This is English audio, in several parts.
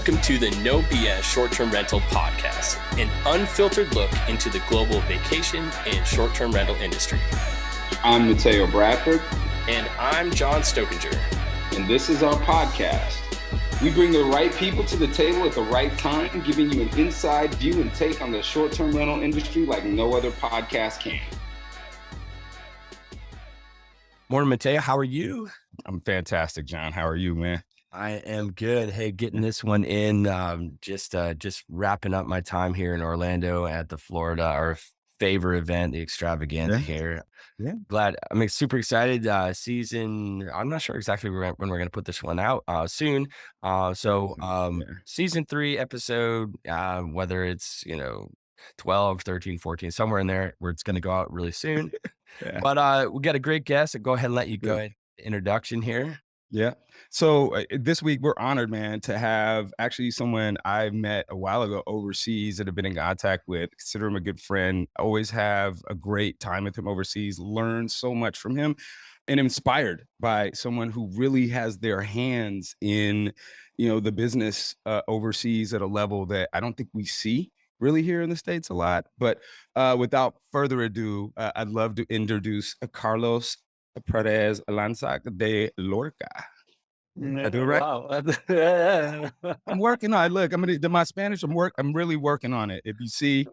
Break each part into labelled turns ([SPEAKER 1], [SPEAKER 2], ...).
[SPEAKER 1] Welcome to the No BS Short-Term Rental Podcast, an unfiltered look into the global vacation and short-term rental industry.
[SPEAKER 2] I'm Mateo Bradford.
[SPEAKER 1] And I'm John Stokinger.
[SPEAKER 2] And this is our podcast. We bring the right people to the table at the right time, giving you an inside view and take on the short-term rental industry like no other podcast can.
[SPEAKER 1] Morning, Mateo. How are you?
[SPEAKER 3] I'm fantastic, John. How are you, man?
[SPEAKER 1] I am good. Hey, getting this one in, just wrapping up my time here in Orlando at the Florida, our favorite event, the extravaganza here.
[SPEAKER 3] Yeah.
[SPEAKER 1] Glad. I'm super excited. Season, I'm not sure exactly when we're going to put this one out, soon. Season 3 episode, whether it's, 12, 13, 14, somewhere in there where it's going to go out really soon.
[SPEAKER 3] Yeah.
[SPEAKER 1] But we got a great guest. So go ahead and let you go ahead. Introduction here.
[SPEAKER 3] Yeah. So this week we're honored, man, to have actually someone I met a while ago overseas that I've been in contact with. Consider him a good friend. Always have a great time with him overseas. Learn so much from him, and inspired by someone who really has their hands in, the business overseas at a level that I don't think we see really here in the States a lot. But without further ado, I'd love to introduce Carlos Perez-Lanzac De Lorca. I do it right?
[SPEAKER 1] Wow.
[SPEAKER 3] I'm working on it. Look, my Spanish. I'm really working on it. If you see,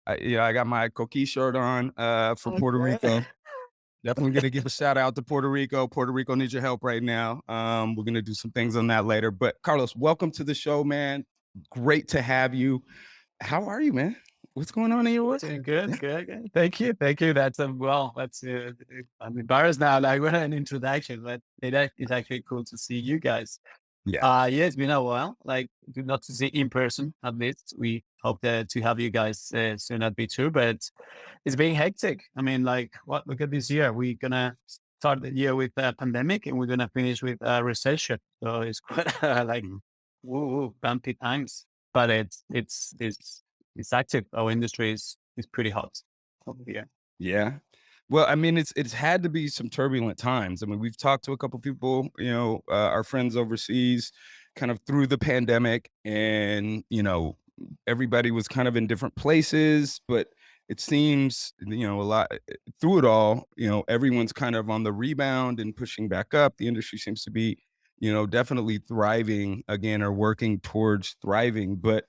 [SPEAKER 3] I got my coquille shirt on from Puerto Rico. Definitely gonna give a shout out to Puerto Rico. Puerto Rico needs your help right now. We're gonna do some things on that later. But Carlos, welcome to the show, man. Great to have you. How are you, man? What's going on in your work?
[SPEAKER 4] Good. Thank you. That's I'm embarrassed now. Like what an introduction, but it's actually cool to see you guys.
[SPEAKER 3] Yeah.
[SPEAKER 4] It's been a while. Like not to see in person at least. We hope to have you guys soon at Vitur, but it's been hectic. I mean, like look at this year. We're gonna start the year with a pandemic, and we're gonna finish with a recession. So it's quite bumpy times. But it's active. Our industry is pretty hot over here.
[SPEAKER 3] Yeah. Well, I mean, it's had to be some turbulent times. I mean, we've talked to a couple of people, our friends overseas, kind of through the pandemic, and everybody was kind of in different places, but it seems, a lot through it all, everyone's kind of on the rebound and pushing back up. The industry seems to be, definitely thriving again, or working towards thriving. But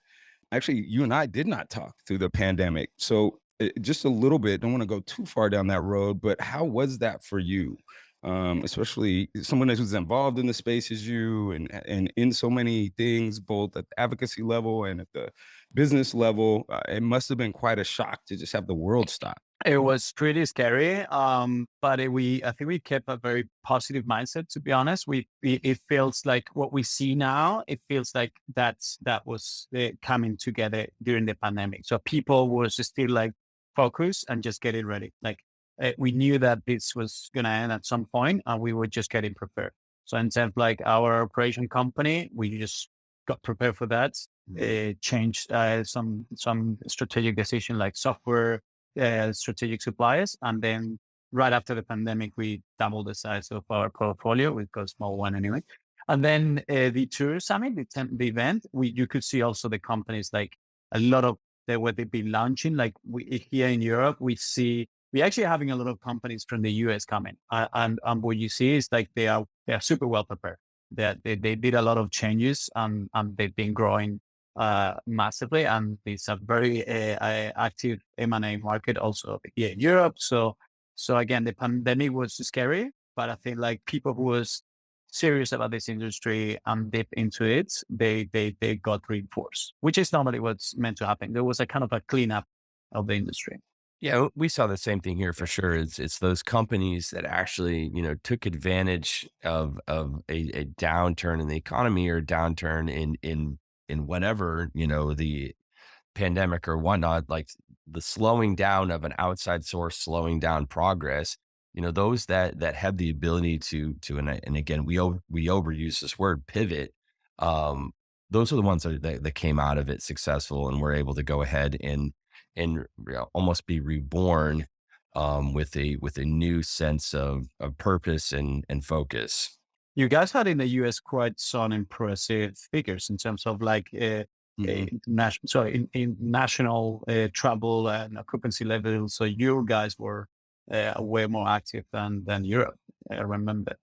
[SPEAKER 3] actually, you and I did not talk through the pandemic. So just a little bit, don't want to go too far down that road, but how was that for you? Especially someone who's involved in the space as you, and in so many things, both at the advocacy level and at the business level. It must have been quite a shock to just have the world stop.
[SPEAKER 4] It was pretty scary, but I think we kept a very positive mindset. To be honest, it feels like what we see now. It feels like that was coming together during the pandemic. So people was still like focused and just getting ready. Like we knew that this was gonna end at some point, and we were just getting prepared. So in terms of like our operation company, we just got prepared for that. Changed some strategic decision like software. Strategic suppliers, and then right after the pandemic, we doubled the size of our portfolio. We've got a small one anyway. And then the Vitur Summit, the event, you could see also the companies, like a lot of what they've been launching. Like here in Europe, we actually having a lot of companies from the US coming, and what you see is like they are super well prepared. They did a lot of changes, and they've been growing massively, and it's a very active M&A market also here in Europe. So again, the pandemic was scary, but I think like people who was serious about this industry and deep into it, they got reinforced, which is normally what's meant to happen. There was a kind of a cleanup of the industry.
[SPEAKER 1] Yeah, we saw the same thing here for sure. It's those companies that actually, took advantage of a downturn in the economy, or downturn in whatever, the pandemic or whatnot, like the slowing down of an outside source, slowing down progress, those that have the ability to, and again, we overuse this word pivot. Those are the ones that came out of it successful, and were able to go ahead and almost be reborn with a new sense of purpose and focus.
[SPEAKER 4] You guys had in the US quite some impressive figures in terms of like in national travel and occupancy levels. So you guys were way more active than Europe. I remember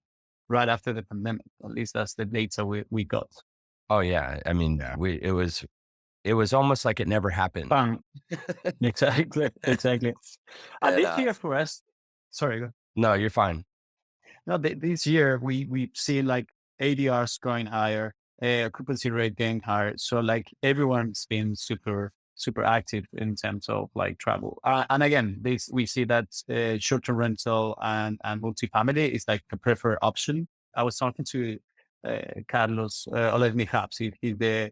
[SPEAKER 4] right after the pandemic. At least that's the data we got.
[SPEAKER 1] Oh yeah. I mean,
[SPEAKER 3] Yeah.
[SPEAKER 1] it was almost like it never happened.
[SPEAKER 4] Bang. Exactly. Exactly. And
[SPEAKER 1] And
[SPEAKER 4] this year for us, sorry, go.
[SPEAKER 1] no, you're fine.
[SPEAKER 4] No, this year we've seen like ADRs going higher, occupancy rate getting higher. So like everyone's been super active in terms of like travel. And again, this we see that short-term rental and multifamily is like a preferred option. I was talking to Carlos Olesny. He's the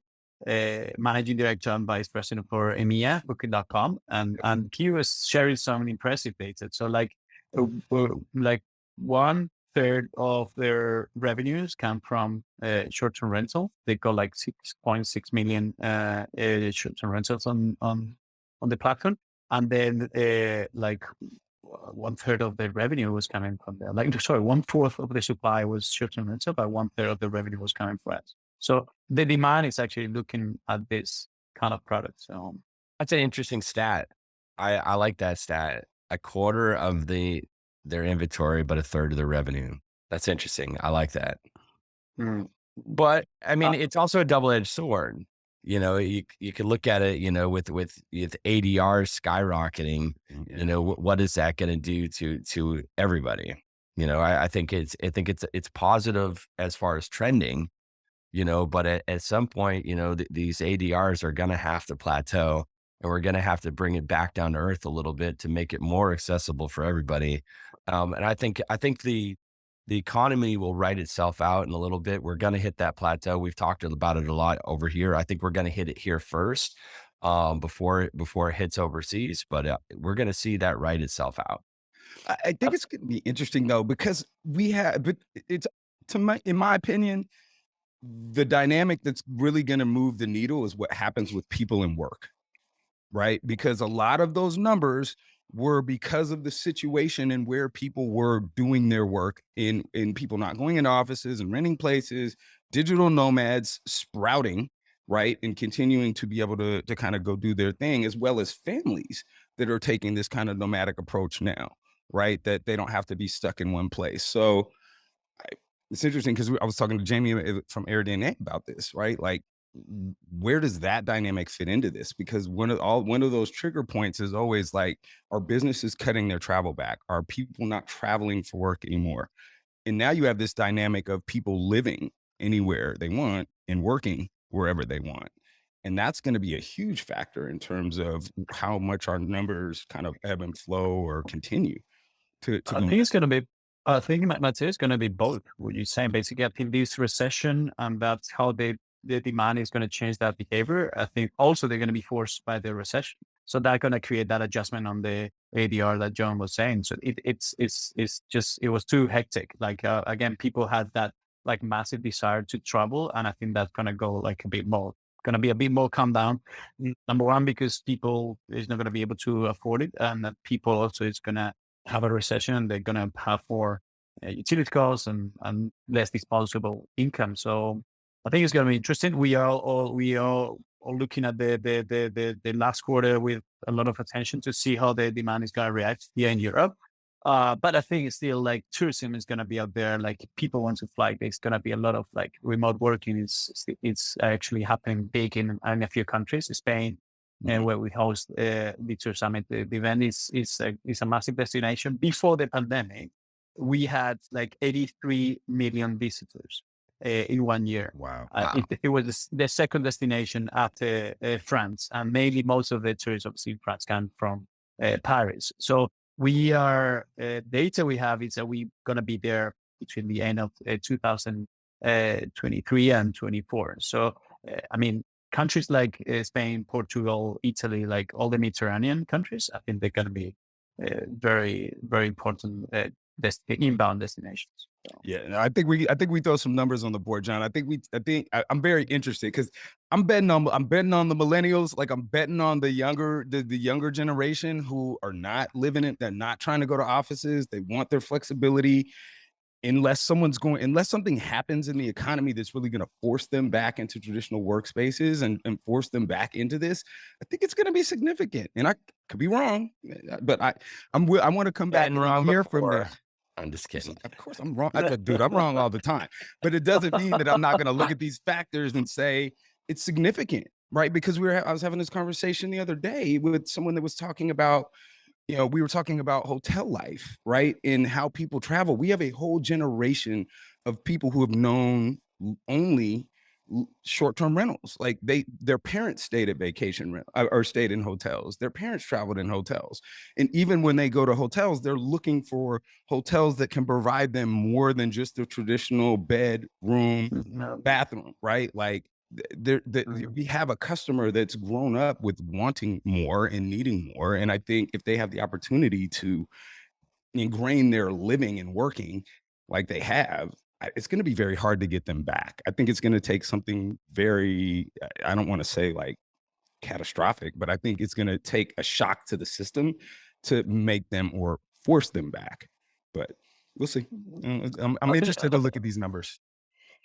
[SPEAKER 4] managing director and vice president for EMEA, Booking.com, and he was sharing some impressive data. So like 1/3 of their revenues come from short-term rental. They got like 6.6 million short-term rentals on the platform, and then like 1/3 of the revenue was coming from there. Like sorry, 1/4 of the supply was short-term rental, but 1/3 of the revenue was coming from us. So the demand is actually looking at this kind of product. So
[SPEAKER 1] That's an interesting stat. I like that stat. A quarter of their inventory, but a third of their revenue. That's interesting. I like that.
[SPEAKER 4] mm,
[SPEAKER 1] But I mean,
[SPEAKER 4] uh,
[SPEAKER 1] it's also a double-edged sword. You know, you could look at it, you know, with ADR skyrocketing,
[SPEAKER 3] Yeah.
[SPEAKER 1] you know, what is that going to do to everybody? You know, I think it's positive as far as trending, you know, but at some point, you know, these ADRs are going to have to plateau, and we're going to have to bring it back down to earth a little bit to make it more accessible for everybody. And I think the economy will write itself out in a little bit. We're going to hit that plateau. We've talked about it a lot over here. I think we're going to hit it here first, before it hits overseas. But we're going to see that write itself out.
[SPEAKER 3] I think it's going to be interesting though, because but it's in my opinion, the dynamic that's really going to move the needle is what happens with people in work, right? Because a lot of those numbers were because of the situation and where people were doing their work in people not going into offices and renting places, digital nomads sprouting, right? And continuing to be able to kind of go do their thing, as well as families that are taking this kind of nomadic approach now, right? That they don't have to be stuck in one place. So it's interesting because I was talking to Jamie from Airdnb about this, right? Like, where does that dynamic fit into this? Because one of those trigger points is always like, are businesses cutting their travel back? Are people not traveling for work anymore? And now you have this dynamic of people living anywhere they want and working wherever they want. And that's going to be a huge factor in terms of how much our numbers kind of ebb and flow or continue to
[SPEAKER 4] I
[SPEAKER 3] go.
[SPEAKER 4] think it's going to be. I think Mateo, it's going to be both. What you're saying, basically, I think this recession and that's how the demand is going to change that behavior. I think also they're going to be forced by the recession, so that's going to create that adjustment on the ADR that John was saying. So it's just it was too hectic. Like again, people had that like massive desire to travel, and I think that's going to go like a bit more. Going to be a bit more calm down. Number one, because people is not going to be able to afford it, and that people also is going to have a recession and they're going to have more utility costs and less disposable income. So I think it's going to be interesting. We are all looking at the last quarter with a lot of attention to see how the demand is going to react here in Europe. But I think it's still like tourism is going to be out there. Like people want to fly. There's going to be a lot of like remote working. It's actually happening big in a few countries, Spain, and where we host Vitur Summit. The event is a massive destination. Before the pandemic, we had like 83 million visitors in 1 year.
[SPEAKER 3] Wow.
[SPEAKER 4] It was the second destination after France, and mainly most of the tourists obviously in France come from Paris. So we are data we have is that we're going to be there between the end of 2023 and 24. So I mean, countries like Spain, Portugal, Italy, like all the Mediterranean countries, I think they're going to be very, very important inbound destinations. So.
[SPEAKER 3] Yeah, no, I think we throw some numbers on the board, John. I'm very interested because I'm betting on the millennials. Like I'm betting on the younger generation who are not living it. They're not trying to go to offices. They want their flexibility. unless something happens in the economy that's really going to force them back into traditional workspaces and force them back into this, I think it's going to be significant. And I could be wrong, but I want to come back
[SPEAKER 1] And
[SPEAKER 3] and
[SPEAKER 1] wrong
[SPEAKER 3] hear from
[SPEAKER 1] before.
[SPEAKER 3] them.
[SPEAKER 1] I'm just kidding.
[SPEAKER 3] Of course I'm wrong. Dude, I'm wrong all the time, but it doesn't mean that I'm not going to look at these factors and say it's significant, right? Because I was having this conversation the other day with someone that was talking about, we were talking about hotel life, right? And how people travel. We have a whole generation of people who have known only short-term rentals. Like their parents stayed at or stayed in hotels. Their parents traveled in hotels. And even when they go to hotels, they're looking for hotels that can provide them more than just the traditional bed, room, bathroom, right? Like we have a customer that's grown up with wanting more and needing more. And I think if they have the opportunity to ingrain their living and working like they have, it's going to be very hard to get them back. I think it's going to take something very, I don't want to say like catastrophic, but I think it's going to take a shock to the system to make them or force them back. But we'll see. I'm interested to look at these numbers.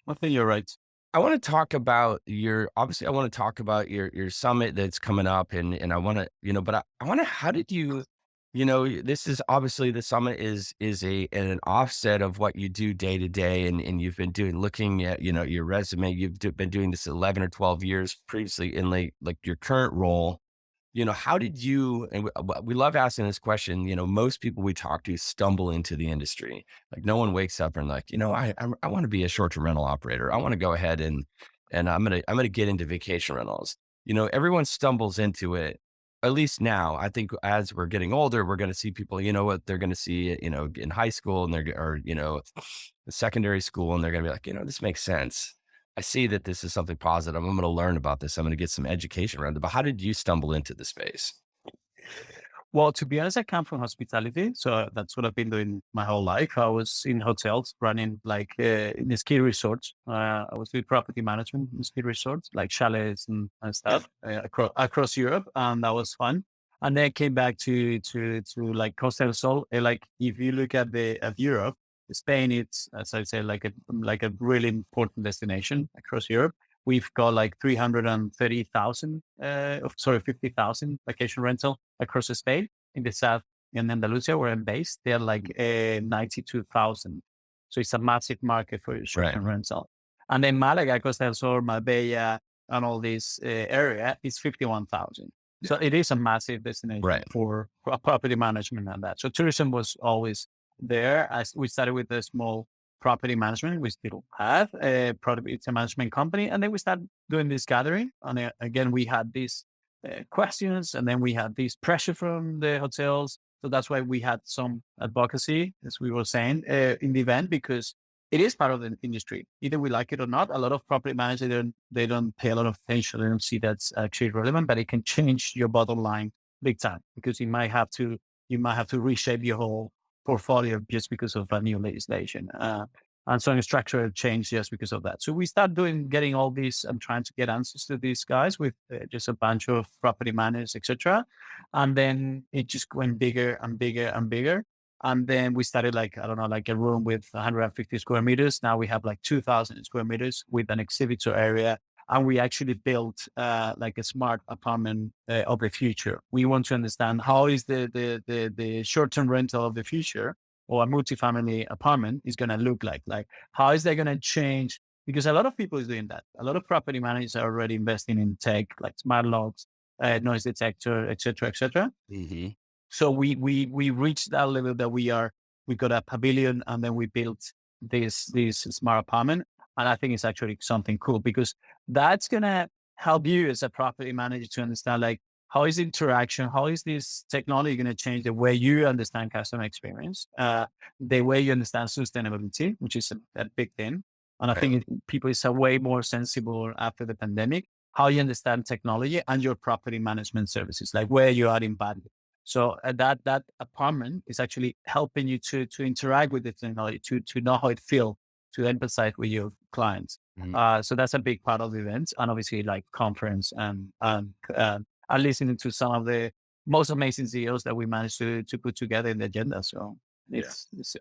[SPEAKER 4] I think you're right.
[SPEAKER 1] I want to talk about your summit that's coming up, and I want to, but I want to, how did you, this is obviously, the summit is an offset of what you do day to day, and you've been looking at, your resume, been doing this 11 or 12 years previously in like your current role. How did you, and we love asking this question, most people we talk to stumble into the industry. Like no one wakes up and like, I want to be a short-term rental operator. I want to go ahead and I'm going to get into vacation rentals. Everyone stumbles into it. At least now, I think as we're getting older, we're going to see people, what they're going to see, in high school or secondary school, and they're going to be like, this makes sense. I see that this is something positive. I'm going to learn about this. I'm going to get some education around it. But how did you stumble into the space?
[SPEAKER 4] Well, to be honest, I come from hospitality. So that's what I've been doing my whole life. I was in hotels running like in the ski resorts. I was doing property management in ski resorts, like chalets and stuff across Europe. And that was fun. And then I came back to like Costa del Sol. Like if you look at Europe, Spain, it's, as I say, like a really important destination across Europe. We've got like 330,000, 50,000 vacation rental across Spain. In the south, in Andalusia, where I'm based, they're like 92,000. So it's a massive market for short-term rental. And then Malaga, Costa del Sol, Marbella, and all this area is 51,000. So it is a massive destination for property management and that. So tourism was always there. As we started with a small property management, we still have a property management company, and then we started doing this gathering. And again, we had these questions, and then we had this pressure from the hotels. So that's why we had some advocacy, as we were saying, in the event, because it is part of the industry. Either we like it or not. A lot of property managers, they don't pay a lot of attention. They don't see that's actually relevant, but it can change your bottom line big time, because you might have to reshape your whole portfolio just because of a new legislation. And so a structural change just because of that. So we start getting all these and trying to get answers to these guys with just a bunch of property managers, etc. And then it just went bigger and bigger and bigger. And then we started like a room with 150 square meters. Now we have like 2,000 square meters with an exhibitor area. And we actually built like a smart apartment of the future. We want to understand how is the short-term rental of the future, or a multifamily apartment, is going to look like. Like, how is that going to change? Because a lot of people is doing that. A lot of property managers are already investing in tech, like smart locks, noise detector, et cetera, et cetera. Mm-hmm. So we reached that level that we got a pavilion, and then we built this smart apartment. And I think it's actually something cool, because that's going to help you as a property manager to understand, like, how is interaction, how is this technology going to change the way you understand customer experience, the way you understand sustainability, which is a big thing. And I think people is way more sensible after the pandemic, how you understand technology and your property management services, like where you are in value. So that apartment is actually helping you to interact with the technology, to know how it feels, to empathize with your clients. Mm-hmm. So that's a big part of the events, and obviously like conference and listening to some of the most amazing CEOs that we managed to put together in the agenda. So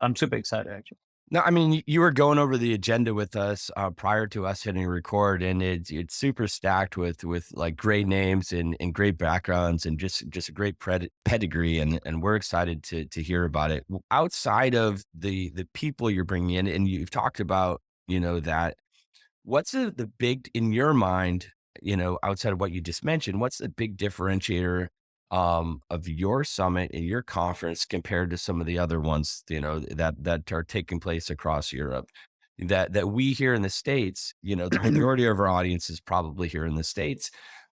[SPEAKER 4] I'm super excited, actually.
[SPEAKER 1] No, I mean, you were going over the agenda with us prior to us hitting record, and it's super stacked with like great names and great backgrounds and just a great pedigree, and we're excited to hear about it. Outside of the people you're bringing in, and you've talked about, that. What's the big in your mind, outside of what you just mentioned, what's the big differentiator of your summit and your conference compared to some of the other ones, that are taking place across Europe? That we here in the States, the majority of our audience is probably here in the States.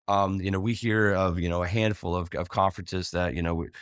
[SPEAKER 1] We hear of, a handful of conferences that,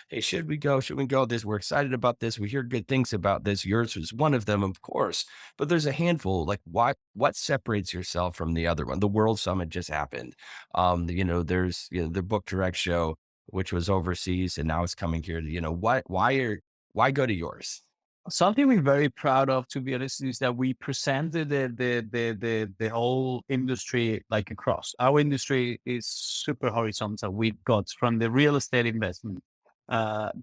[SPEAKER 1] hey, should we go? Should we go? This, we're excited about this. We hear good things about this. Yours was one of them, of course, but there's a handful. Like, what separates yourself from the other one? The World Summit just happened. There's, the Book Direct show, which was overseas, and now it's coming here. Why go to yours?
[SPEAKER 4] Something we're very proud of, to be honest, is that we presented the whole industry like across. Our industry is super horizontal. We've got from the real estate investment,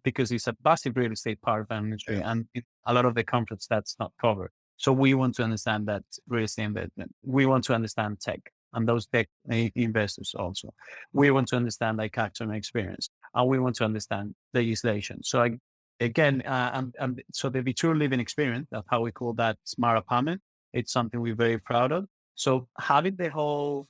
[SPEAKER 4] because it's a massive real estate part of our industry, and a lot of the conference that's not covered. So we want to understand that real estate investment. We want to understand tech and those tech investors also. We want to understand like customer experience, and we want to understand legislation. So again, so the Vitur living experience, that's how we call that smart apartment. It's something we're very proud of. So having the whole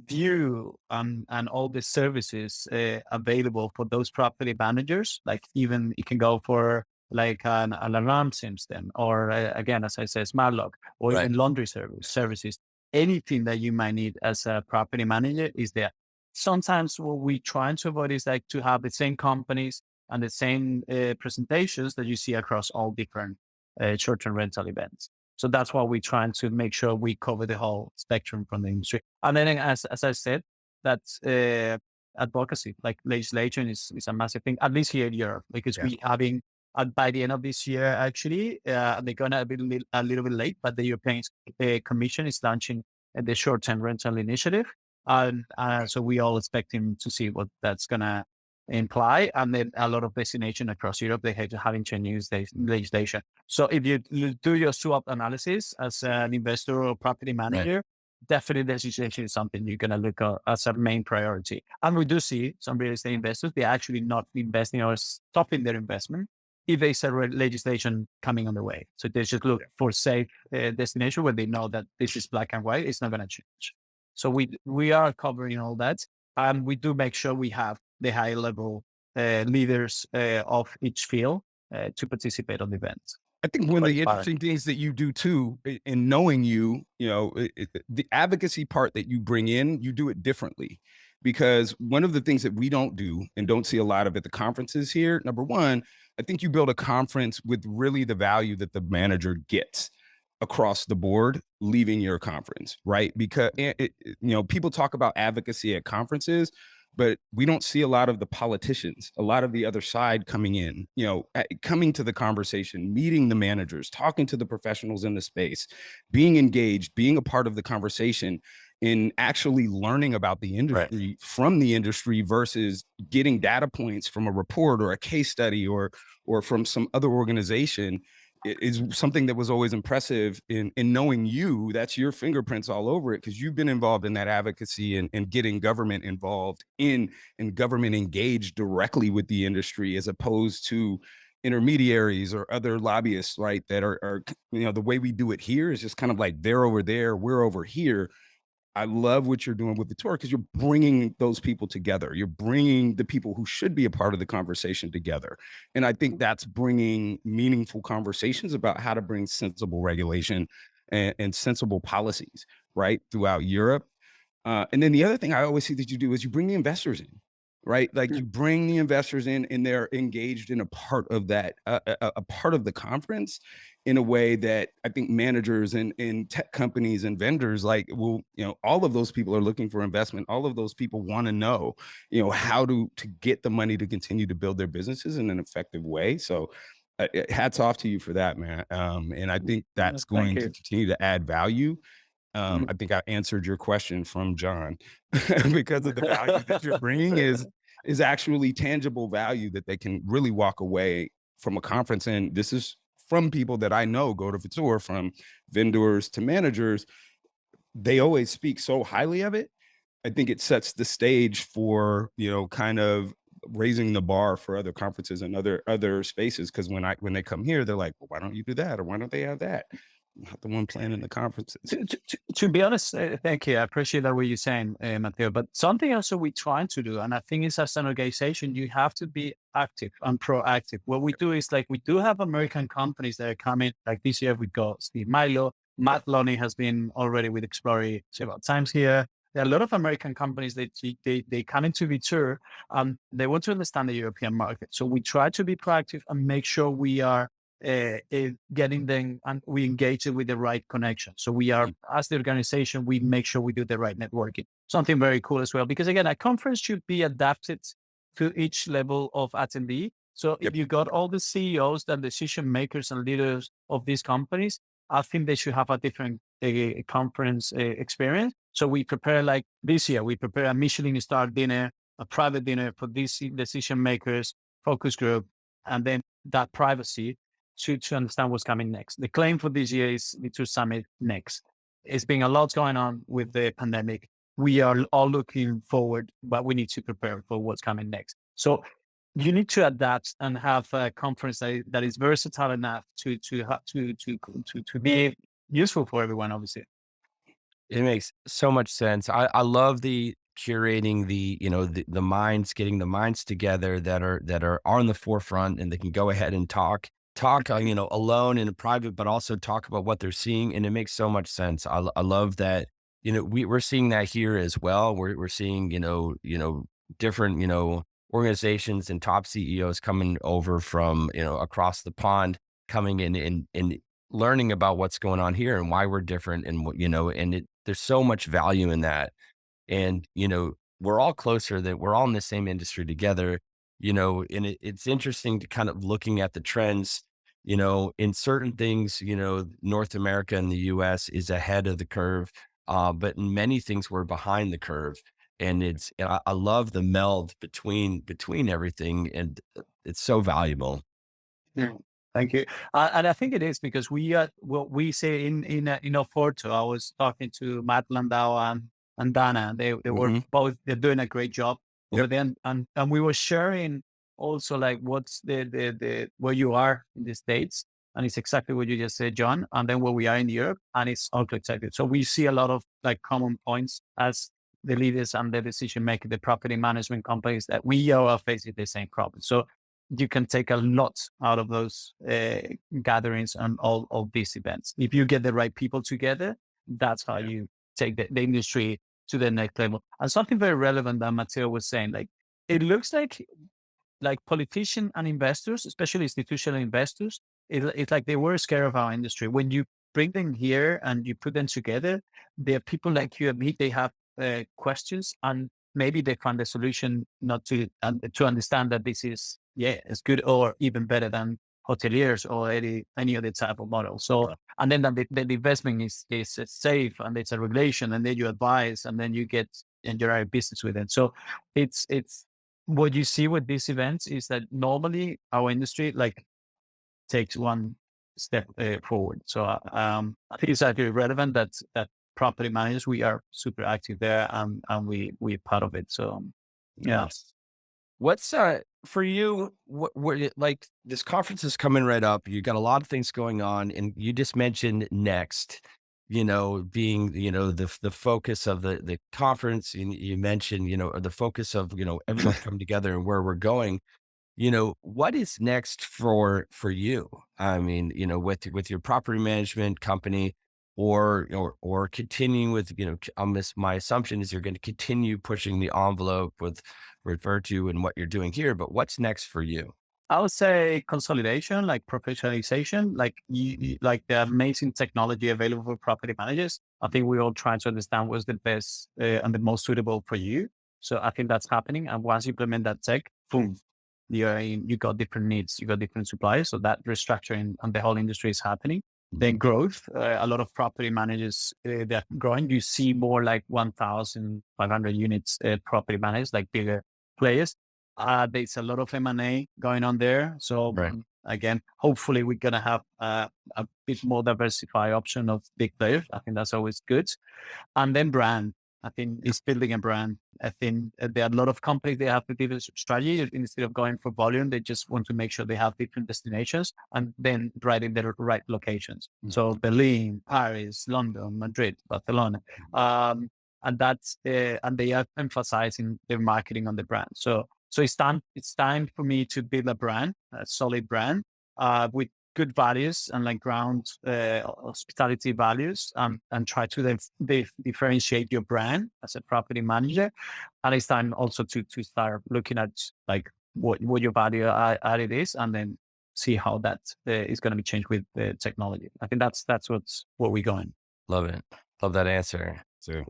[SPEAKER 4] view and all the services available for those property managers, like even you can go for like an alarm system, or again, as I said, smart lock, or
[SPEAKER 1] Right.
[SPEAKER 4] even laundry services. Anything that you might need as a property manager is there. Sometimes what we try to avoid is like to have the same companies and the same presentations that you see across all different short-term rental events. So that's why we're trying to make sure we cover the whole spectrum from the industry. And then, as I said, that's advocacy, like legislation is a massive thing, at least here in Europe, because we having by the end of this year, actually, they're gonna be a little bit late, but the European Commission is launching the short-term rental initiative, and so we all expecting to see what that's gonna imply. And then a lot of destination across Europe, they have having to use the legislation. So if you do your SWOT analysis as an investor or property manager, definitely legislation is something you're going to look at as a main priority. And we do see some real estate investors, they're actually not investing or stopping their investment if there's a legislation coming on the way. So they just look for safe destination where they know that this is black and white, it's not going to change. So we are covering all that. And we do make sure we have the high level leaders of each field to participate on the event.
[SPEAKER 3] I think one of the interesting things that you do too, in knowing the advocacy part that you bring in, you do it differently. Because one of the things that we don't do and don't see a lot of at the conferences here, number one, I think you build a conference with really the value that the manager gets across the board leaving your conference, right? Because people talk about advocacy at conferences, but we don't see a lot of the politicians, a lot of the other side coming in, coming to the conversation, meeting the managers, talking to the professionals in the space, being engaged, being a part of the conversation, in actually learning about the industry from the industry versus getting data points from a report or a case study or from some other organization. Is something that was always impressive in knowing you. That's your fingerprints all over it, because you've been involved in that advocacy and getting government involved and government engaged directly with the industry, as opposed to intermediaries or other lobbyists, right? That are the way we do it here is just kind of like they're over there, we're over here. I love what you're doing with the tour, because you're bringing those people together. You're bringing the people who should be a part of the conversation together. And I think that's bringing meaningful conversations about how to bring sensible regulation and sensible policies, right, throughout Europe. And then the other thing I always see that you do is you bring the investors in, right? Like you bring the investors in and they're engaged in a part of that, a part of the conference, in a way that I think managers and tech companies and vendors all of those people are looking for investment. All of those people want to know, how to get the money to continue to build their businesses in an effective way. So hats off to you for that, man. And I think that's going to continue to add value. I think I answered your question from John because of the value that you're bringing is actually tangible value that they can really walk away from a conference. And this is from people that I know go to Vitur, from vendors to managers, they always speak so highly of it. I think it sets the stage for, kind of raising the bar for other conferences and other spaces. Because when they come here, they're like, well, why don't you do that, or why don't they have that? I'm not the one planning the conferences.
[SPEAKER 4] To be honest, thank you. I appreciate that what you're saying, Matteo. But something also we're trying to do, and I think it's as an organization, you have to be active and proactive. What we do is we do have American companies that are coming. Like this year, we got Steve Milo. Matt Loney has been already with Explorer several times here. There are a lot of American companies that they come into Vitur and they want to understand the European market. So we try to be proactive and make sure we are getting them and we engage it with the right connection. So we are, as the organization, we make sure we do the right networking. Something very cool as well, because again, a conference should be adapted to each level of attendee. So if you got all the CEOs, the decision makers and leaders of these companies, I think they should have a different conference experience. So we prepare, like this year, we prepare a Michelin star dinner, a private dinner for these decision makers, focus group, and then that privacy to understand what's coming next. The claim for this year is Vitur Summit next. It's been a lot going on with the pandemic. We are all looking forward, but we need to prepare for what's coming next. So you need to adapt and have a conference that is versatile enough to be useful for everyone, obviously.
[SPEAKER 1] It makes so much sense. I love the curating the minds, getting the minds together that are on the forefront, and they can go ahead and talk, alone in private, but also talk about what they're seeing. And it makes so much sense. I love that, we're seeing that here as well. We're seeing, different, organizations and top CEOs coming over from, across the pond, coming in and learning about what's going on here and why we're different, and there's so much value in that. And, we're all closer, that we're all in the same industry together, and it's interesting to kind of looking at the trends, in certain things, North America and the US is ahead of the curve. But in many things we're behind the curve. And I love the meld between everything. And it's so valuable.
[SPEAKER 4] Yeah. Thank you. And I think it is because we are what we say in Porto. I was talking to Matt Landau and Dana. They were both, they're doing a great job over there. And we were sharing also what's the where you are in the States. And it's exactly what you just said, John. And then where we are in Europe, and it's also exactly. So we see a lot of common points as the leaders and the decision maker, the property management companies, that we are facing the same problem. So you can take a lot out of those gatherings and all of these events. If you get the right people together, that's how you take the industry to the next level. And something very relevant that Matteo was saying, it looks like politicians and investors, especially institutional investors, it's like they were scared of our industry. When you bring them here and you put them together, there are people like you and me, they have questions, and maybe they find a solution not to understand that this is as good or even better than hoteliers or any other type of model. So, and then the investment is safe, and it's a regulation, and then you advise, and then you get and you're a business with it. So it's what you see with these events is that normally our industry takes one step forward. So I think it's actually relevant that property managers, we are super active there, and we're part of it. So yeah.
[SPEAKER 1] What's for you? What this conference is coming right up. You got a lot of things going on, and you just mentioned next. Being the focus of the conference. You mentioned the focus of everyone coming together and where we're going. What is next for you? I mean, with your property management company, or continuing with, my assumption is you're going to continue pushing the envelope with Virtu and what you're doing here, but what's next for you?
[SPEAKER 4] I would say consolidation, professionalization, like the amazing technology available for property managers. I think we're all trying to understand what's the best and the most suitable for you. So I think that's happening. And once you implement that tech, boom, you got different needs, you got different suppliers. So that restructuring and the whole industry is happening. Then growth, a lot of property managers, they're growing. You see more like 1,500 units property managers, like bigger players. There's a lot of M&A going on there. So again, hopefully we're going to have a bit more diversified option of big players. I think that's always good. And then brand. I think it's building a brand. I think there are a lot of companies, they have a different strategy. Instead of going for volume, they just want to make sure they have different destinations and then right in the right locations. So Berlin, Paris, London, Madrid, Barcelona. And that's and they are emphasizing their marketing on the brand. So it's time for me to build a brand, a solid brand, with good values and like ground hospitality values, and try to differentiate your brand as a property manager. And it's time also to start looking at like what your value added is, and then see how that is going to be changed with the technology. I think that's what we're going.
[SPEAKER 1] Love it. Love that answer.
[SPEAKER 3] So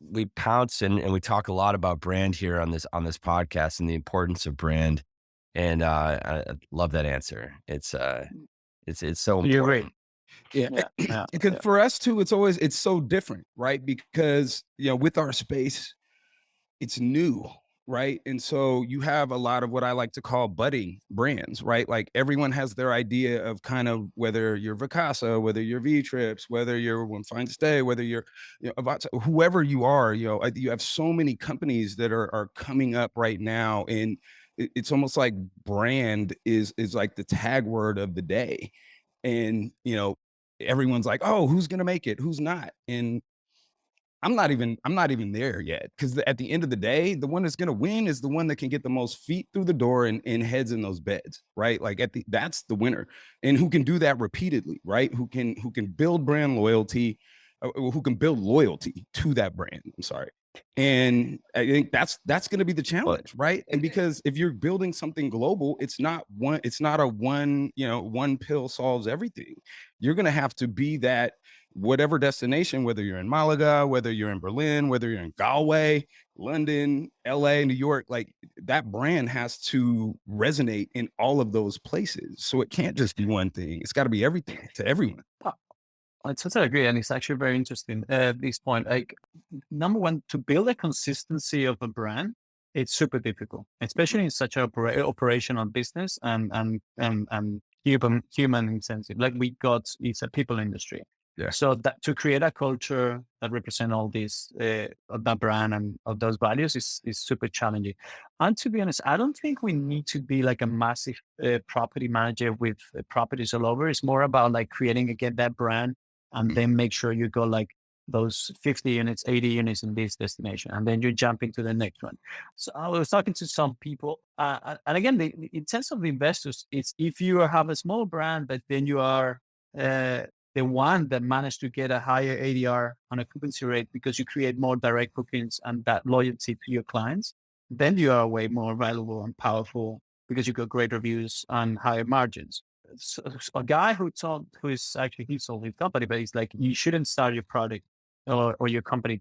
[SPEAKER 1] We pounce and we talk a lot about brand here on this podcast and the importance of brand. And I love that answer. It's so important.
[SPEAKER 4] You're right.
[SPEAKER 3] Yeah. Because for us too, it's so different, right? Because, with our space, it's new, right? And so you have a lot of what I like to call budding brands, right? Like everyone has their idea of kind of whether you're Vacasa, whether you're V-Trips, whether you're One Fine Stay, whether you're, whoever you are, you have so many companies that are coming up right now, and it's almost like brand is like the tag word of the day. And, everyone's like, oh, who's going to make it? Who's not? And I'm not even there yet. Cause at the end of the day, the one that's going to win is the one that can get the most feet through the door and heads in those beds, right? Like that's the winner, and who can do that repeatedly, right? Who can build brand loyalty, who can build loyalty to that brand. I'm sorry. And I think that's going to be the challenge, right? And because if you're building something global, it's not a one pill solves everything. You're going to have to be that whatever destination, whether you're in Malaga, whether you're in Berlin, whether you're in Galway, London, LA, New York, like that brand has to resonate in all of those places. So it can't just be one thing. It's got to be everything to everyone.
[SPEAKER 4] I totally agree. And it's actually very interesting at this point. Like, number one, to build a consistency of a brand, it's super difficult, especially in such an operational business and human incentive. Like it's a people industry.
[SPEAKER 3] Yeah.
[SPEAKER 4] So that to create a culture that represent all these of that brand and of those values is super challenging. And to be honest, I don't think we need to be like a massive property manager with properties all over. It's more about like creating again that brand, and then make sure you go like those 50 units, 80 units in this destination, and then you jump into the next one. So I was talking to some people, and again, in terms of the investors, it's if you have a small brand, but then you are the one that managed to get a higher ADR on occupancy rate because you create more direct bookings and that loyalty to your clients, then you are way more valuable and powerful because you got great reviews and higher margins. So a guy he sold his company, but he's like, you shouldn't start your product or your company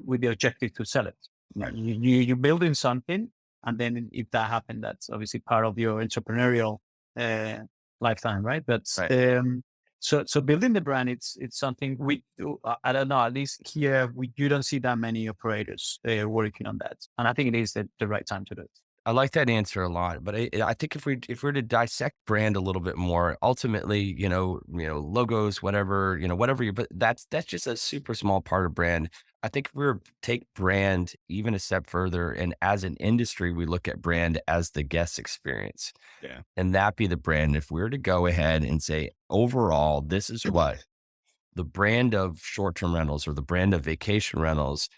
[SPEAKER 4] with the objective to sell it.
[SPEAKER 3] Right.
[SPEAKER 4] You're building something, and then if that happened, that's obviously part of your entrepreneurial lifetime, right? But
[SPEAKER 1] Right.
[SPEAKER 4] so building the brand, it's something we do. I don't know. At least here, you don't see that many operators working on that, and I think it is the right time to do it.
[SPEAKER 1] I like that answer a lot, but I think if we're to dissect brand a little bit more, ultimately, logos, whatever but that's just a super small part of brand. I think if we were to take brand even a step further, and as an industry, we look at brand as the guest experience.
[SPEAKER 3] Yeah.
[SPEAKER 1] And that be the brand. If we were to go ahead and say, overall, this is what the brand of short-term rentals or the brand of vacation rentals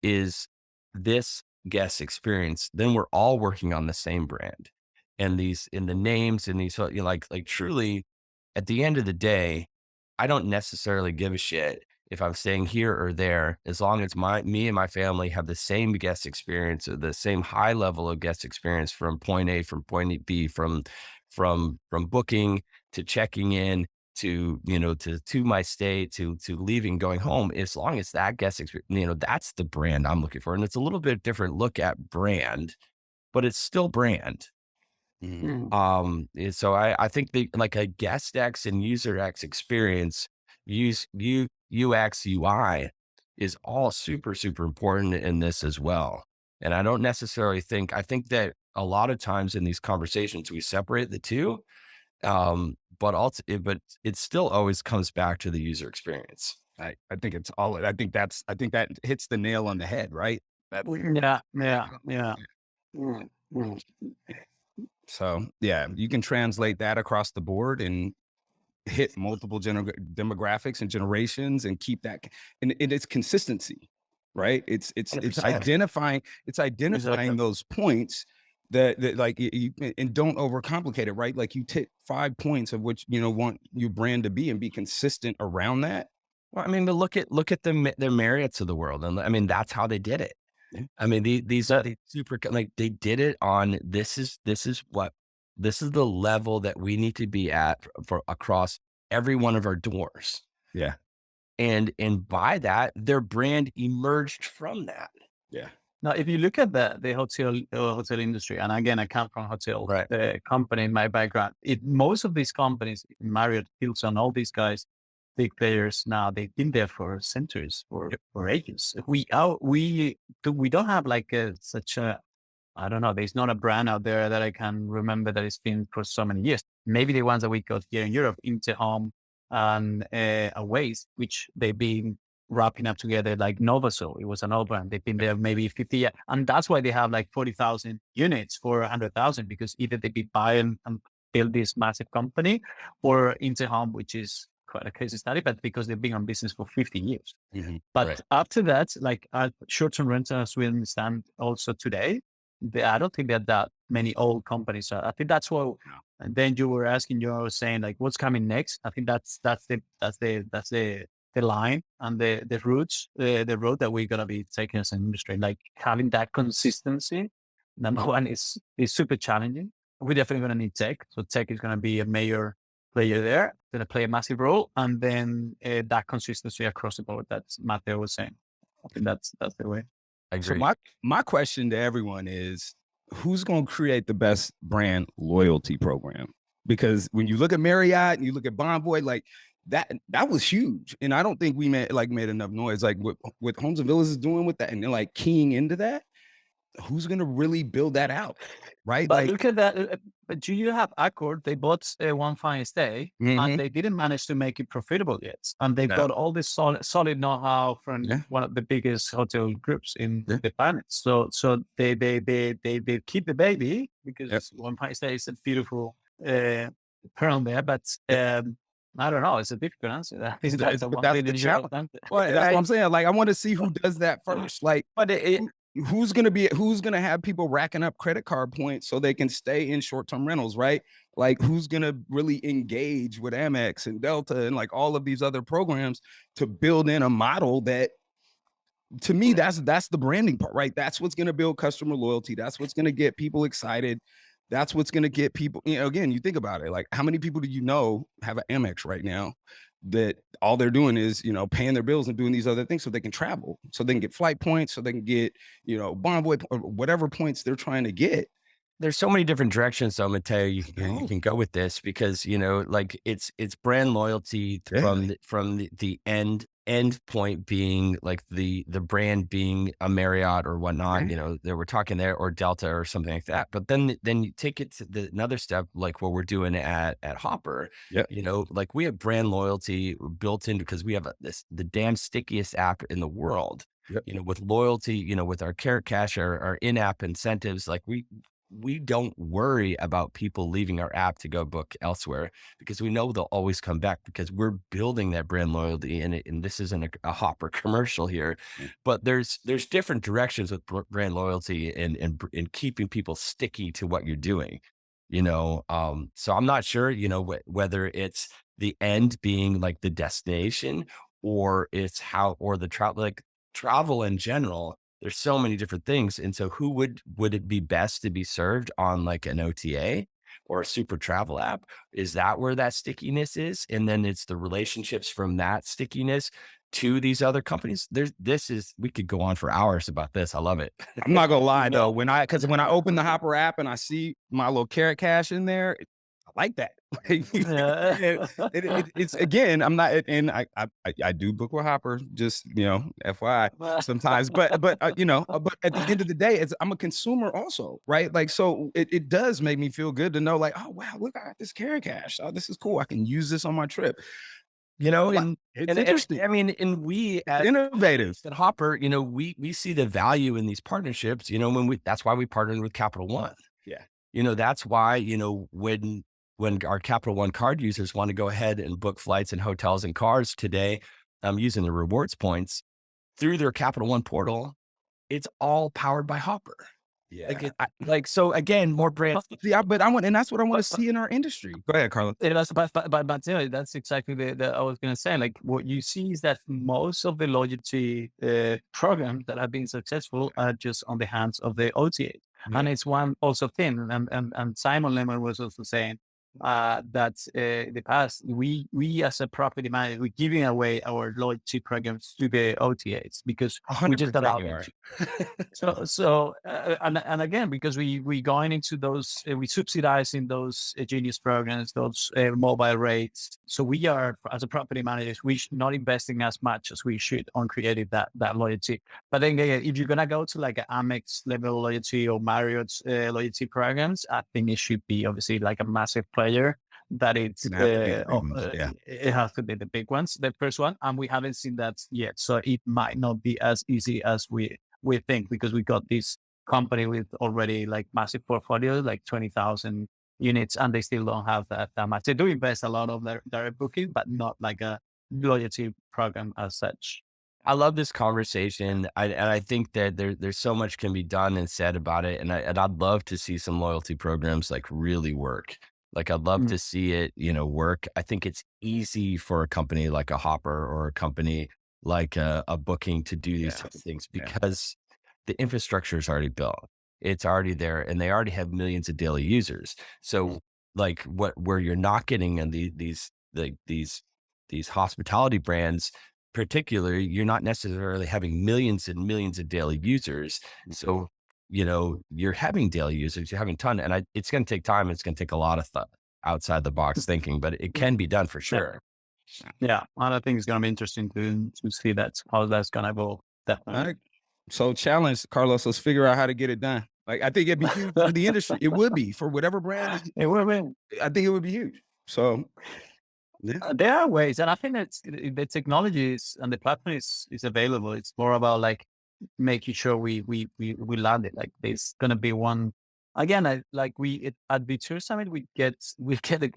[SPEAKER 1] is, this guest experience, then we're all working on the same brand. And these in the names and these, like truly at the end of the day, I don't necessarily give a shit if I'm staying here or there, as long as me and my family have the same guest experience, or the same high level of guest experience from point A, from point B, from booking to checking in to my stay to leaving, going home. As long as that guest experience, that's the brand I'm looking for. And it's a little bit different look at brand, but it's still brand. So I think like a guest X and user X experience, UX, UI is all super, super important in this as well. And I don't necessarily I think that a lot of times in these conversations, we separate the two. But also, but it still always comes back to the user experience.
[SPEAKER 3] I think it's all, I think that hits the nail on the head, right? That,
[SPEAKER 4] Yeah. Mm, mm.
[SPEAKER 3] so yeah, you can translate that across the board and hit multiple demographics and generations and keep that, and it's consistency, right? It's
[SPEAKER 4] 100%.
[SPEAKER 3] identifying,
[SPEAKER 4] Exactly.
[SPEAKER 3] those points that like and don't overcomplicate it, right? Like you take 5 points of which, want your brand to be and be consistent around that.
[SPEAKER 1] Well, I mean, but look at the Marriotts of the world, and I mean that's how they did it.
[SPEAKER 3] Yeah.
[SPEAKER 1] I mean, these are the super like they did it on this is the level that we need to be at for across every one of our doors.
[SPEAKER 3] Yeah.
[SPEAKER 1] And by that, their brand emerged from that.
[SPEAKER 3] Yeah.
[SPEAKER 4] Now, if you look at the hotel industry, and again, I come from hotel
[SPEAKER 1] Right.
[SPEAKER 4] company in my background. Most of these companies, Marriott, Hilton, all these guys, big players now, they've been there for centuries, for ages. We don't have like such a, I don't know. There's not a brand out there that I can remember that it's been for so many years. Maybe the ones that we got here in Europe, Interhome and Aways, which they've been wrapping up together like Novasol. It was an old brand. They've been there maybe 50 years. And that's why they have like 40,000 units for 100,000, because either they be buying and build this massive company, or Interhome, which is quite a case study, but because they've been on business for 50 years.
[SPEAKER 1] Mm-hmm.
[SPEAKER 4] But
[SPEAKER 1] Right.
[SPEAKER 4] after that, like short-term rental, as we understand also today, I don't think that many old companies are. I think that's what. And then you were saying like, what's coming next? I think that's the line and the roots, the road that we're gonna be taking as an industry. Like having that consistency. Number one is super challenging. We're definitely gonna need tech. So tech is gonna be a major player there. Gonna play a massive role, and then that consistency across the board. That's Matteo was saying. I think that's the way.
[SPEAKER 1] I
[SPEAKER 3] So
[SPEAKER 1] agree.
[SPEAKER 3] my question to everyone is, who's going to create the best brand loyalty program? Because when you look at Marriott and you look at Bonvoy, like that was huge, and I don't think we made enough noise. Like what Homes and Villas is doing with that, and they're like keying into that. Who's going to really build that out, right?
[SPEAKER 4] But
[SPEAKER 3] Like,
[SPEAKER 4] look at that. But you have Accord. They bought One Fine Stay, and they didn't manage to make it profitable yet. And they've
[SPEAKER 1] No.
[SPEAKER 4] got all this solid know-how from
[SPEAKER 3] Yeah.
[SPEAKER 4] one of the biggest hotel groups in
[SPEAKER 3] Yeah.
[SPEAKER 4] the planet. So they keep the baby, because
[SPEAKER 3] Yep.
[SPEAKER 4] One Fine Stay is a beautiful pearl there. But I don't know. It's a difficult answer. That's
[SPEAKER 3] that's
[SPEAKER 4] the one
[SPEAKER 3] the
[SPEAKER 4] thing that you
[SPEAKER 3] challenge.
[SPEAKER 4] don't-
[SPEAKER 3] Well, that's what I'm saying. Like, I want to see who does that first. Like,
[SPEAKER 4] But
[SPEAKER 3] who's gonna have people racking up credit card points so they can stay in short-term rentals, right? Like, who's gonna really engage with Amex and Delta and like all of these other programs to build in a model that, to me, that's the branding part, right? That's what's gonna build customer loyalty. That's what's gonna get people excited. That's what's gonna get people, again, you think about it, like how many people do you know have an Amex right now that all they're doing is, paying their bills and doing these other things so they can travel, so they can get flight points, so they can get, Bonvoy or whatever points they're trying to get.
[SPEAKER 1] There's so many different directions, though, Matteo, you can go with this, because like it's brand loyalty
[SPEAKER 3] Yeah.
[SPEAKER 1] from the end point being like the brand being a Marriott or whatnot, that we're talking there, or Delta or something like that. But then you take it to another step, like what we're doing at Hopper.
[SPEAKER 3] Yeah.
[SPEAKER 1] Like we have brand loyalty built in because we have the damn stickiest app in the world.
[SPEAKER 3] Yep.
[SPEAKER 1] With loyalty, with our Carrot Cash, our in-app incentives, like we don't worry about people leaving our app to go book elsewhere, because we know they'll always come back, because we're building that brand loyalty. And this isn't a Hopper commercial here, but there's different directions with brand loyalty and keeping people sticky to what you're doing, so I'm not sure, whether it's the end being like the destination, or it's or the travel in general. There's so many different things. And so who would it be best to be served on, like an OTA or a super travel app? Is that where that stickiness is? And then it's the relationships from that stickiness to these other companies. We could go on for hours about this. I love it.
[SPEAKER 3] I'm not gonna lie though, because when I open the Hopper app and I see my little Carrot Cash in there, I like that. Like,
[SPEAKER 4] Yeah.
[SPEAKER 3] it's again, I'm not, and I do book with Hopper, just, FYI sometimes, but but at the end of the day, I'm a consumer also, right? Like, so it does make me feel good to know, like, oh wow, look, I got this carry cash. Oh, this is cool. I can use this on my trip.
[SPEAKER 1] And
[SPEAKER 3] It's interesting.
[SPEAKER 1] I mean, and we
[SPEAKER 3] It's innovative.
[SPEAKER 1] at Hopper, we see the value in these partnerships, that's why we partnered with Capital One.
[SPEAKER 3] Yeah.
[SPEAKER 1] That's why, when our Capital One card users want to go ahead and book flights and hotels and cars today, using the rewards points through their Capital One portal, it's all powered by Hopper.
[SPEAKER 3] Yeah.
[SPEAKER 1] So again, more brands.
[SPEAKER 3] Yeah, but and that's what I want to see in our industry. Go ahead, Carlos.
[SPEAKER 4] But that's exactly the I was going to say. Like, what you see is that most of the loyalty programs that have been successful are just on the hands of the OTA, and it's one also thing. And Simon Lemon was also saying that in the past we as a property manager, we're giving away our loyalty programs to the OTAs because we just
[SPEAKER 3] 100%
[SPEAKER 4] allow
[SPEAKER 3] you
[SPEAKER 4] them
[SPEAKER 3] are.
[SPEAKER 4] to. And again, because we going into those, we subsidizing those Genius programs, those mobile rates. So we are, as a property managers, we not investing as much as we should on creating that loyalty. But then if you're gonna go to like an Amex level loyalty or Marriott's loyalty programs, I think it should be obviously like a massive player. That it's
[SPEAKER 3] Gonna have to be the big ones, yeah.
[SPEAKER 4] It has to be the big ones, the first one, and we haven't seen that yet. So it might not be as easy as we think, because we got this company with already like massive portfolio, like 20,000 units, and they still don't have that much. They do invest a lot of their direct booking, but not like a loyalty program as such.
[SPEAKER 1] I love this conversation. And I think that there's so much can be done and said about it. And I'd love to see some loyalty programs like really work. Like, I'd love to see it, work. I think it's easy for a company like a Hopper or a company like a Booking to do these types of things because the infrastructure is already built. It's already there, and they already have millions of daily users. So like where you're not getting in these hospitality brands, particularly, you're not necessarily having millions and millions of daily users. So, you're having daily users, you're having a ton, and it's going to take time. It's going to take a lot of outside the box thinking, but it can be done for sure.
[SPEAKER 4] Yeah. And I think it's going to be interesting to see how that's going to evolve. Definitely.
[SPEAKER 3] All right. So challenge, Carlos, let's figure out how to get it done. Like, I think it'd be huge for the industry. It would be for whatever brand.
[SPEAKER 4] It will be.
[SPEAKER 3] I think it would be huge. So
[SPEAKER 4] there are ways, and I think that the technology and the platform is available. It's more about like making sure we land it. Like, there's gonna be one again. At Vitur Summit, we get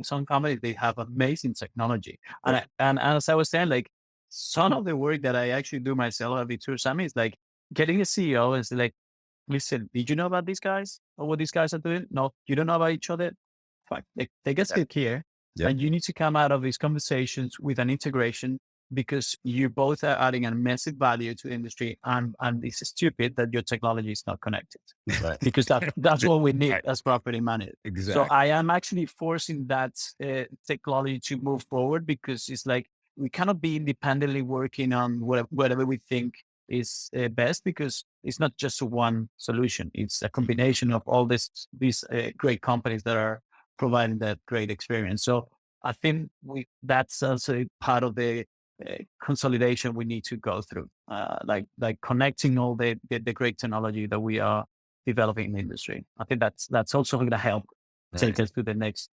[SPEAKER 4] some companies, they have amazing technology, and as I was saying, like, some of the work that I actually do myself at Vitur Summit is like getting a CEO is like, listen, did you know about these guys or what these guys are doing? No, you don't know about each other. Fine, they get still here.
[SPEAKER 3] Yeah.
[SPEAKER 4] And you need to come out of these conversations with an integration, because you both are adding a massive value to the industry, and it's stupid that your technology is not connected.
[SPEAKER 1] Right.
[SPEAKER 4] Because that's what we need as property managers.
[SPEAKER 3] exactly.
[SPEAKER 4] So I am actually forcing that technology to move forward, because it's like we cannot be independently working on whatever we think is best, because it's not just one solution. It's a combination of all these great companies that are providing that great experience. So I think that's also part of the consolidation we need to go through, like connecting all the great technology that we are developing in the industry. I think that's also going to help take us to the next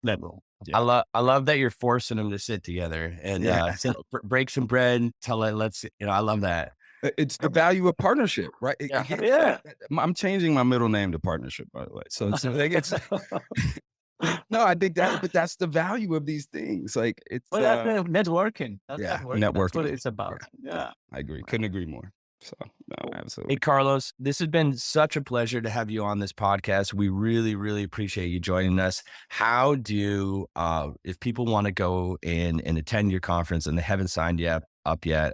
[SPEAKER 4] level.
[SPEAKER 1] Yeah. I love that you're forcing them to sit together and break some bread. I love that.
[SPEAKER 3] It's the value of partnership, right?
[SPEAKER 4] Yeah.
[SPEAKER 3] I'm changing my middle name to partnership, by the way. So it's no, I think that's the value of these things. Like, it's
[SPEAKER 4] that's networking. That's
[SPEAKER 3] networking.
[SPEAKER 4] That's what it's about. Yeah.
[SPEAKER 3] I agree. Couldn't agree more. So no, absolutely.
[SPEAKER 1] Hey, Carlos, this has been such a pleasure to have you on this podcast. We really, really appreciate you joining us. How do, if people want to go in and attend your conference and they haven't signed up yet,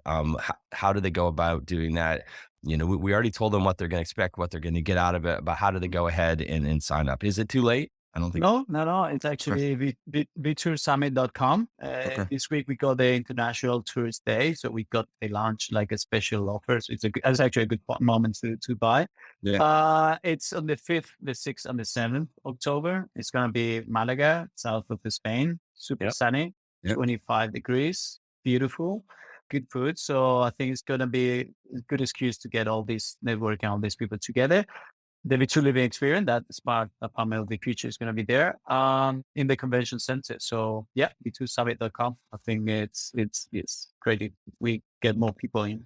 [SPEAKER 1] how do they go about doing that? We already told them what they're going to expect, what they're going to get out of it, but how do they go ahead and sign up? Is it too late?
[SPEAKER 3] I don't think.
[SPEAKER 4] No. It's actually vitursummit.com.
[SPEAKER 3] Okay.
[SPEAKER 4] This week we got the International Tourist Day, so they launched like a special offer. So it's actually a good moment to buy.
[SPEAKER 3] Yeah.
[SPEAKER 4] It's on the 5th, the 6th, and the 7th October. It's gonna be Malaga, south of Spain. Super sunny, 25 degrees, beautiful, good food. So I think it's gonna be a good excuse to get all these networking, all these people together. The Vitur Living Experience, that is part of Palm the Future, is going to be there in the convention center. So yeah, vitursummit.com. I think it's great if we get more people in.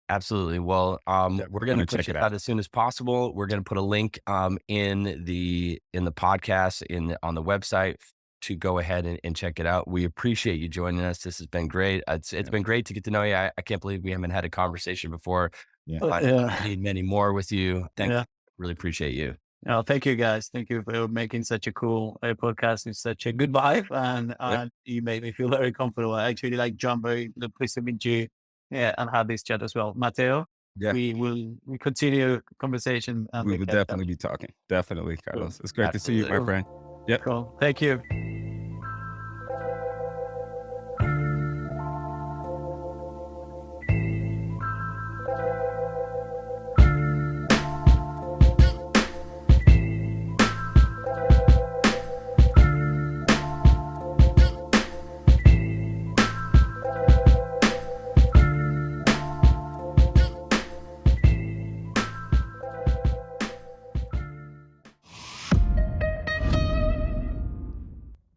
[SPEAKER 1] Absolutely. Well, we're going to check it out as soon as possible. We're going to put a link in the podcast on the website to go ahead and check it out. We appreciate you joining us. This has been great. It's been great to get to know you. I can't believe we haven't had a conversation before. I need many more with you. Thank you. Really appreciate you.
[SPEAKER 4] Oh, thank you guys. Thank you for making such a cool podcast. It's such a good vibe, and you made me feel very comfortable. I actually like John, very pleased to meet you. Yeah, and have this chat as well, Mateo.
[SPEAKER 3] Yeah,
[SPEAKER 4] we continue conversation. And
[SPEAKER 3] we will definitely be talking. Definitely, Carlos. It's great to see you, my friend. Yeah,
[SPEAKER 4] cool. Thank you.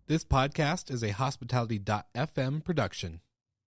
[SPEAKER 5] This podcast is a Hospitality.fm production.